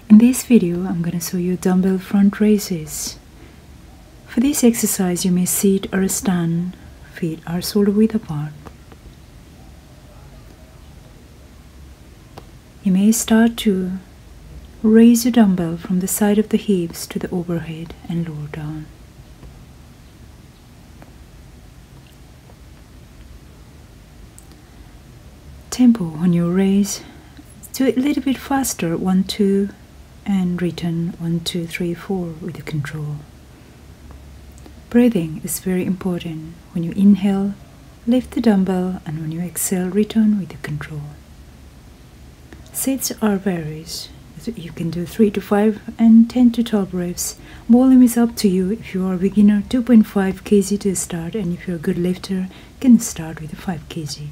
In this video, I'm going to show you dumbbell front raises. For this exercise, you may sit or stand, feet are shoulder width apart. You may start to raise your dumbbell from the side of the hips to the overhead and lower down. Tempo when you raise, do it a little bit faster, 1, 2, and return 1, 2, 3, 4 with the control. Breathing is very important. When you inhale, lift the dumbbell, and when you exhale, return with the control. Sets are varies. You can do 3 to 5 and 10 to 12 reps. Volume is up to you. If you are a beginner, 2.5 kg to start, and if you're a good lifter, you can start with 5 kg.